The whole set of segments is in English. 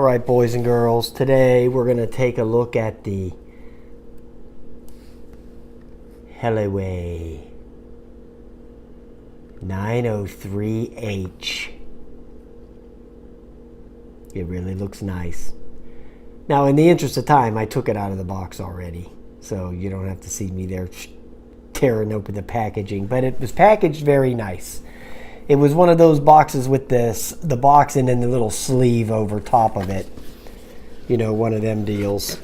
Alright, boys and girls, today we're going to take a look at the HELIWAY 903H. It really looks nice. Now, in the interest of time, I took it out of the box already, so you don't have to see me there tearing open the packaging, but it was packaged very nice. It was one of those boxes with the box and then the little sleeve over top of it. You know, one of them deals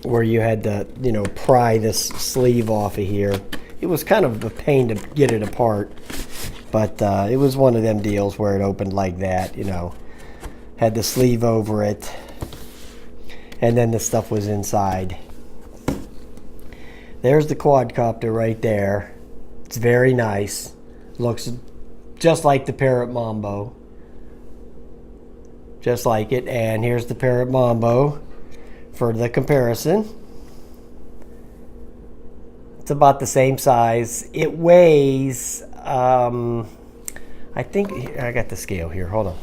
where you had to, you know, pry this sleeve off of here. It was kind of a pain to get it apart, but it was one of them deals where it opened like that, you know. Had the sleeve over it, and then the stuff was inside. There's the quadcopter right there. It's very nice. Looks just like the Parrot Mambo. Just like it. And here's the Parrot Mambo for the comparison. It's about the same size. It weighs, I think, I got the scale here. Hold on.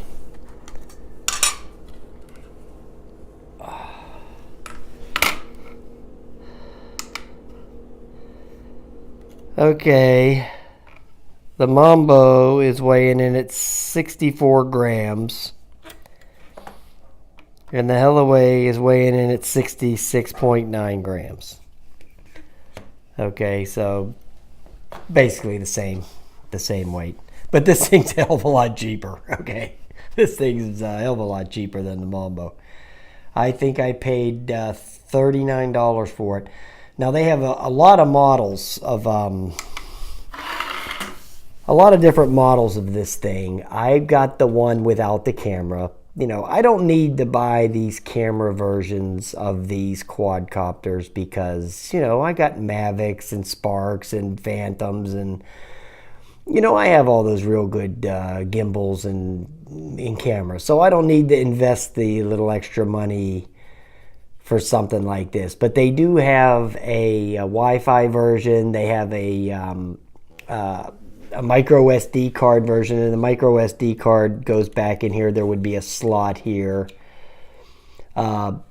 Okay. The Mambo is weighing in at 64 grams. And the HELIWAY is weighing in at 66.9 grams. Okay, so basically the same weight. But this thing's a hell of a lot cheaper, okay? This thing's a hell of a lot cheaper than the Mambo. I think I paid $39 for it. Now they have a lot of models of... a lot of different models of this thing. I've got the one without the camera. You know, I don't need to buy these camera versions of these quadcopters because, you know, I got Mavics and Sparks and Phantoms and, you know, I have all those real good gimbals and in cameras. So I don't need to invest the little extra money for something like this. But they do have a Wi-Fi version. They have a micro SD card version, and the micro SD card goes back in here. There would be a slot here. But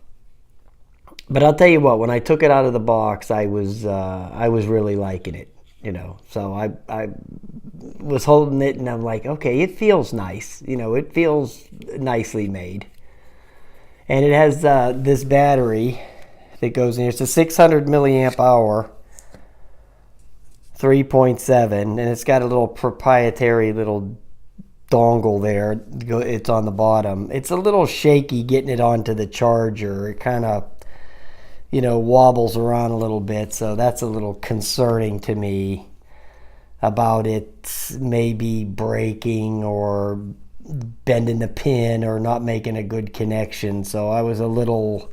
I'll tell you what, when I took it out of the box, I was really liking it, you know. So I was holding it, and I'm like, okay, it feels nice, you know. It feels nicely made, and it has this battery that goes in here. It's a 600 milliamp hour. 3.7, and it's got a little proprietary little dongle there. It's on the bottom. It's a little shaky getting it onto the charger. It kind of, you know, wobbles around a little bit, so that's a little concerning to me about it maybe breaking or bending the pin or not making a good connection. So I was a little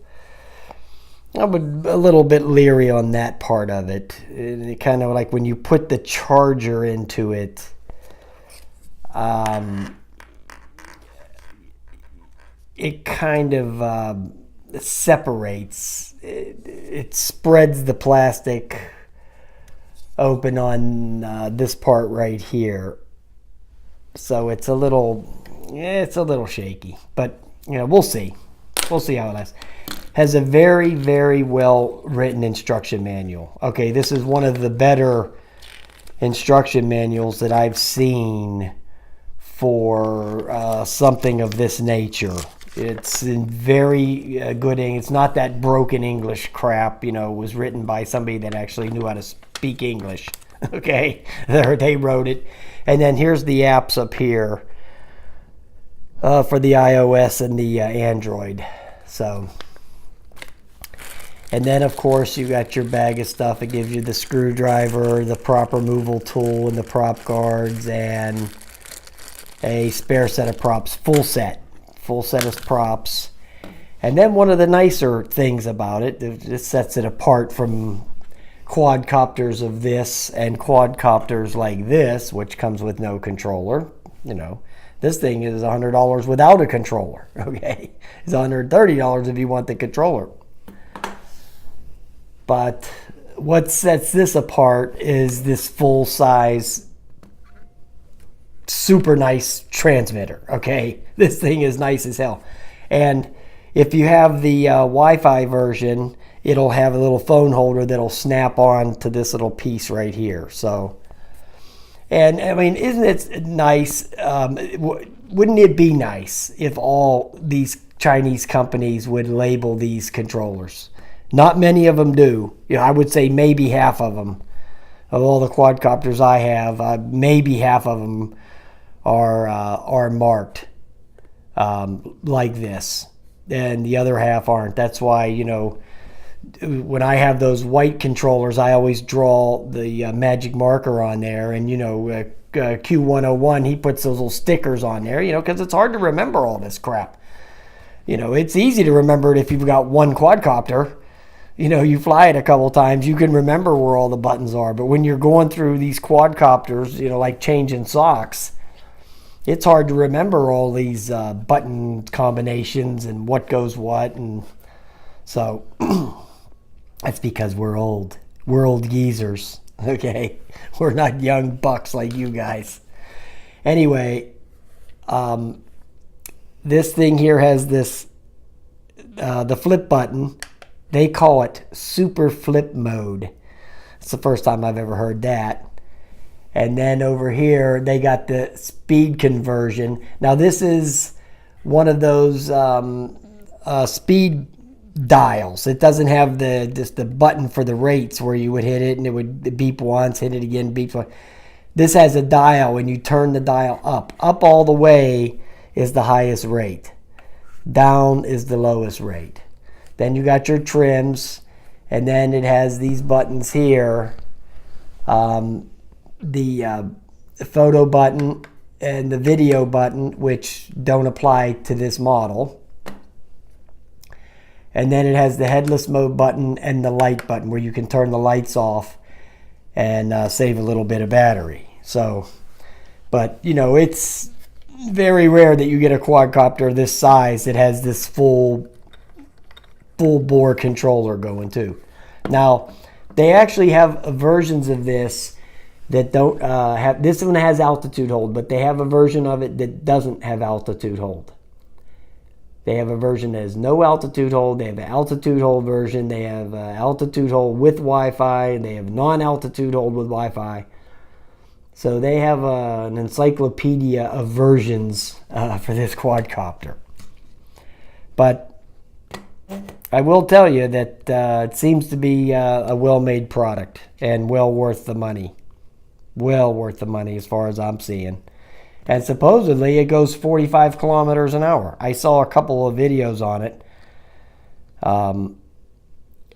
bit leery on that part of it. It kind of like when you put the charger into it, it kind of separates. It spreads the plastic open on this part right here. So it's a little shaky. But, you know, we'll see. We'll see how it lasts. Has a very, very well written instruction manual. Okay, this is one of the better instruction manuals that I've seen for something of this nature. It's in very good English. It's not that broken English crap, you know. It was written by somebody that actually knew how to speak English. Okay, they wrote it. And then here's the apps up here for the iOS and the Android. So... And then, of course, you got your bag of stuff. It gives you the screwdriver, the prop removal tool, and the prop guards, and a spare set of props. Full set of props. And then one of the nicer things about it, it sets it apart from quadcopters of this and quadcopters like this, which comes with no controller. You know, this thing is $100 without a controller. Okay, it's $130 if you want the controller. But what sets this apart is this full-size, super nice transmitter, okay? This thing is nice as hell. And if you have the Wi-Fi version, it'll have a little phone holder that'll snap on to this little piece right here. So, and I mean, isn't it nice? Wouldn't it be nice if all these Chinese companies would label these controllers? Not many of them do. You know, I would say maybe half of them. Of all the quadcopters I have, maybe half of them are marked like this, and the other half aren't. That's why, you know, when I have those white controllers, I always draw the magic marker on there, and you know, Q101, he puts those little stickers on there, you know, because it's hard to remember all this crap. You know, it's easy to remember it if you've got one quadcopter. You know, you fly it a couple times, you can remember where all the buttons are. But when you're going through these quadcopters, you know, like changing socks, it's hard to remember all these button combinations and what goes what. And so that's because we're old. We're old geezers, okay? We're not young bucks like you guys. Anyway, this thing here has this, the flip button. They call it super flip mode. It's the first time I've ever heard that. And then over here, they got the speed conversion. Now this is one of those speed dials. It doesn't have just the button for the rates where you would hit it and it would beep once, hit it again, beep once. This has a dial, and you turn the dial up. Up all the way is the highest rate. Down is the lowest rate. Then you got your trims, and then it has these buttons here. The photo button and the video button, which don't apply to this model. And then it has the headless mode button and the light button, where you can turn the lights off and save a little bit of battery. So, but you know, it's very rare that you get a quadcopter this size that has this full bore controller going too. Now, they actually have versions of this that don't have, this one has altitude hold, but they have a version of it that doesn't have altitude hold. They have a version that has no altitude hold. They have an altitude hold version. They have altitude hold with Wi-Fi, and they have non-altitude hold with Wi-Fi. So they have an encyclopedia of versions for this quadcopter. But I will tell you that it seems to be a well-made product and well worth the money. Well worth the money as far as I'm seeing. And supposedly it goes 45 kilometers an hour. I saw a couple of videos on it.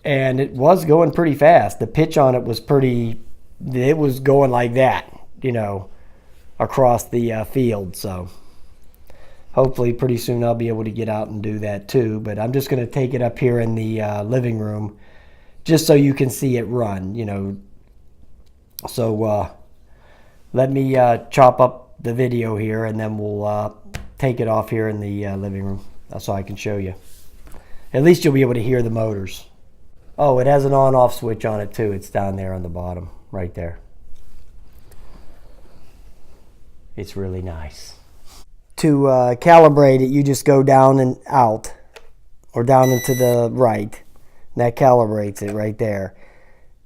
And it was going pretty fast. The pitch on it was it was going like that, you know, across the field. So hopefully pretty soon I'll be able to get out and do that too. But I'm just going to take it up here in the living room just so you can see it run, you know. So let me chop up the video here, and then we'll take it off here in the living room so I can show you. At least you'll be able to hear the motors. Oh, it has an on-off switch on it too. It's down there on the bottom, right there. It's really nice. To calibrate it, you just go down and out, or down and to the right. And that calibrates it right there.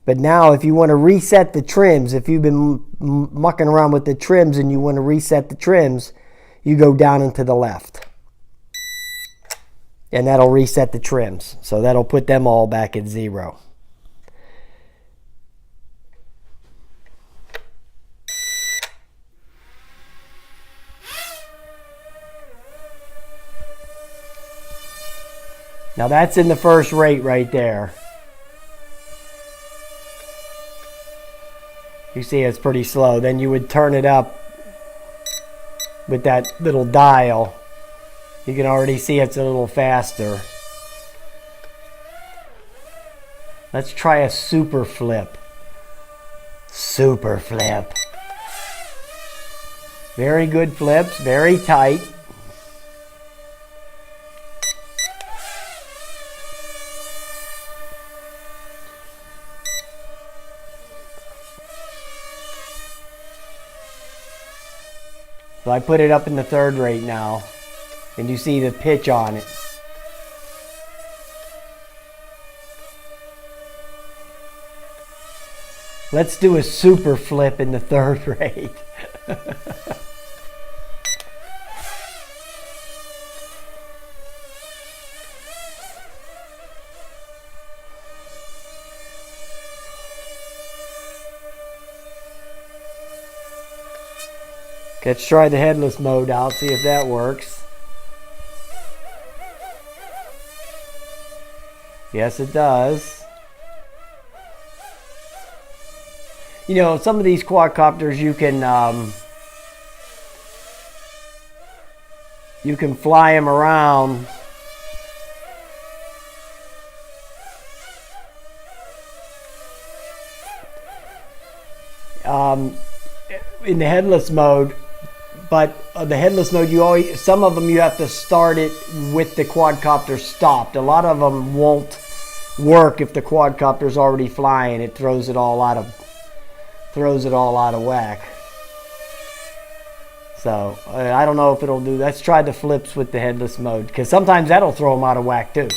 But now if you want to reset the trims, if you've been mucking around with the trims and you want to reset the trims, you go down and to the left. And that'll reset the trims. So that'll put them all back at 0. Now that's in the first rate right there. You see it's pretty slow. Then you would turn it up with that little dial. You can already see it's a little faster. Let's try a super flip. Super flip. Very good flips, very tight. So I put it up in the third rate now. And you see the pitch on it. Let's do a super flip in the third rate. Let's try the headless mode out, see if that works. Yes, it does. You know, some of these quadcopters you can fly them around. In the headless mode. But the headless mode, some of them you have to start it with the quadcopter stopped. A lot of them won't work if the quadcopter's already flying. It throws it all out of whack. So I don't know if it'll do. Let's try the flips with the headless mode, because sometimes that'll throw them out of whack too.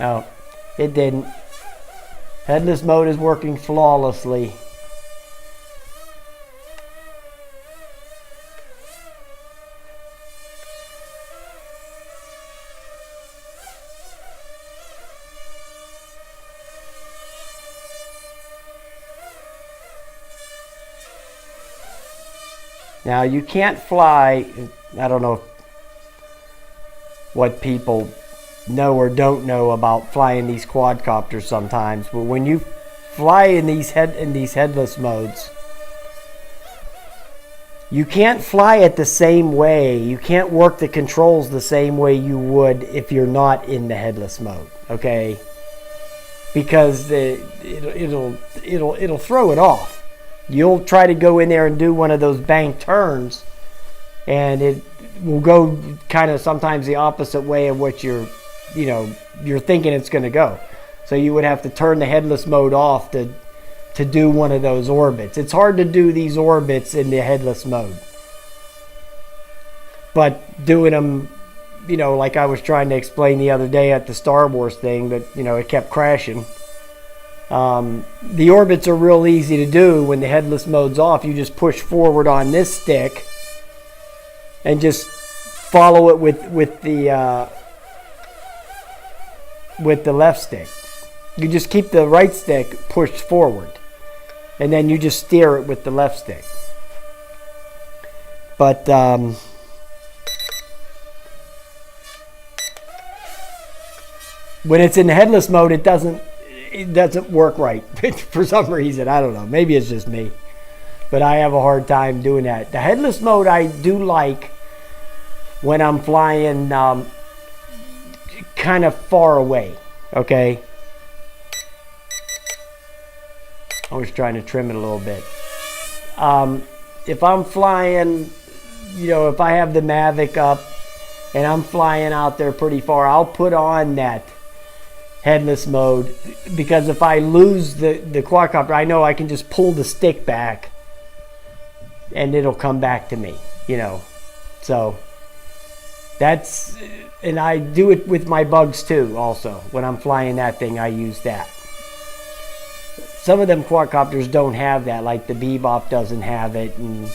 No, it didn't. Headless mode is working flawlessly. Now you can't fly, I don't know what people know or don't know about flying these quadcopters sometimes, but when you fly in these headless modes, you can't fly it the same way. You can't work the controls the same way you would if you're not in the headless mode, okay? Because it'll throw it off. You'll try to go in there and do one of those bank turns, and it will go kind of sometimes the opposite way of what you're thinking it's going to go. So you would have to turn the headless mode off to do one of those orbits. It's hard to do these orbits in the headless mode. But doing them, like I was trying to explain the other day at the Star Wars thing, that, it kept crashing. The orbits are real easy to do when the headless mode's off. You just push forward on this stick and just follow it with the left stick. You just keep the right stick pushed forward, and then you just steer it with the left stick. But when it's in the headless mode, it doesn't work right for some reason. I don't know. Maybe it's just me, but I have a hard time doing that. The headless mode I do like when I'm flying kind of far away. Okay, I was trying to trim it a little bit. If I'm flying, if I have the Mavic up and I'm flying out there pretty far, I'll put on that headless mode, because if I lose the quadcopter, I know I can just pull the stick back and it'll come back to me, so that's, and I do it with my bugs too. Also, when I'm flying that thing, I use that. Some of them quadcopters don't have that, like the Bebop doesn't have it, and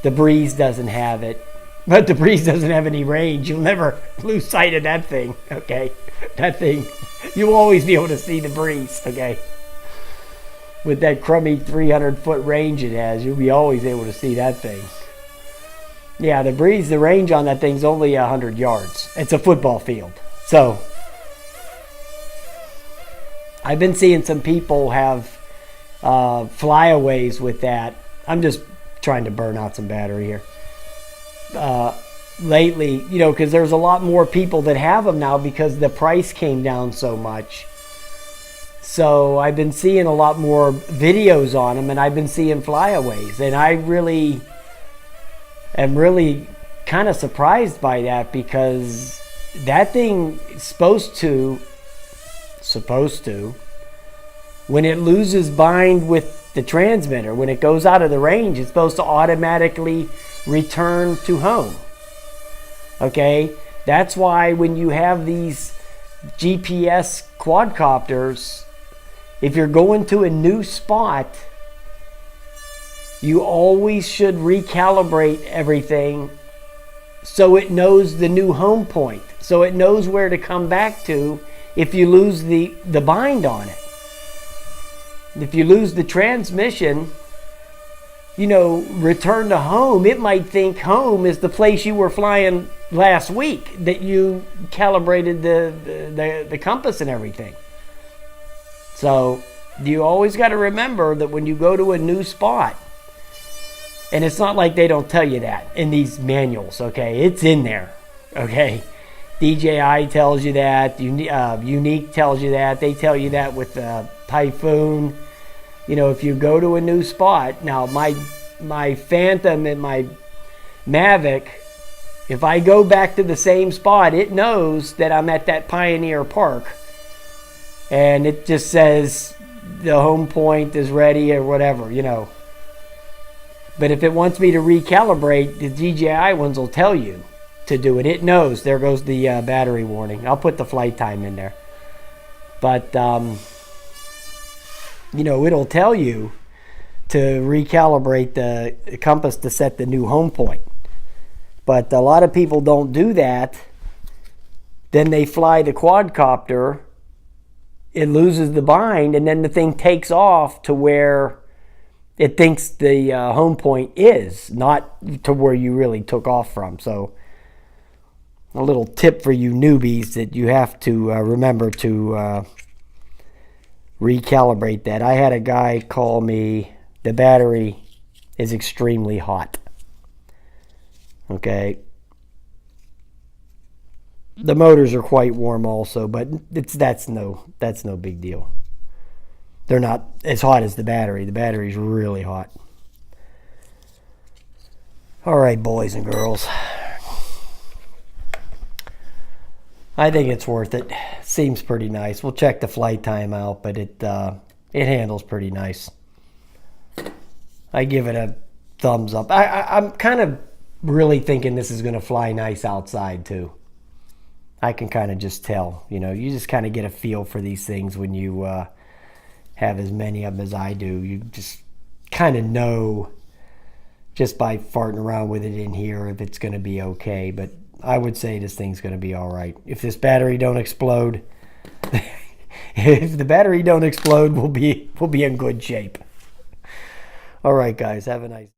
the Breeze doesn't have it. But the Breeze doesn't have any range. You'll never lose sight of that thing, okay? That thing, you'll always be able to see the Breeze, okay? With that crummy 300-foot range it has, you'll be always able to see that thing. Yeah, the Breeze, the range on that thing's only 100 yards. It's a football field. So, I've been seeing some people have flyaways with that. I'm just trying to burn out some battery here. Lately, because there's a lot more people that have them now because the price came down so much. So I've been seeing a lot more videos on them, and I've been seeing flyaways, and I am really kind of surprised by that, because that thing is supposed to, when it loses bind with the transmitter. When it goes out of the range, it's supposed to automatically return to home. Okay, that's why when you have these GPS quadcopters, if you're going to a new spot, you always should recalibrate everything so it knows the new home point, so it knows where to come back to if you lose the bind on it. If you lose the transmission, you know, return to home, it might think home is the place you were flying last week that you calibrated the compass and everything. So you always got to remember that when you go to a new spot, and it's not like they don't tell you that in these manuals, okay? It's in there, okay? DJI tells you that, Unique tells you that, they tell you that with Typhoon. You know, if you go to a new spot, now my Phantom and my Mavic, if I go back to the same spot, it knows that I'm at that Pioneer Park. And it just says the home point is ready or whatever, you know. But if it wants me to recalibrate, the DJI ones will tell you to do it. It knows. There goes the battery warning. I'll put the flight time in there. But, you know, it'll tell you to recalibrate the compass to set the new home point. But a lot of people don't do that. Then they fly the quadcopter, it loses the bind, and then the thing takes off to where it thinks the home point is, not to where you really took off from. So a little tip for you newbies that you have to remember to recalibrate that. I had a guy call me, the battery is extremely hot. Okay. The motors are quite warm also, but that's no big deal. They're not as hot as the battery. The battery's really hot. All right, boys and girls. I think it's worth it. Seems pretty nice. We'll check the flight time out, but it handles pretty nice. I give it a thumbs up. I'm kind of really thinking this is going to fly nice outside too. I can kind of just tell, you know, you just kind of get a feel for these things when you have as many of them as I do. You just kind of know just by farting around with it in here if it's going to be okay. But I would say this thing's going to be all right. If this battery don't explode, if the battery don't explode, we'll be in good shape. All right, guys, have a nice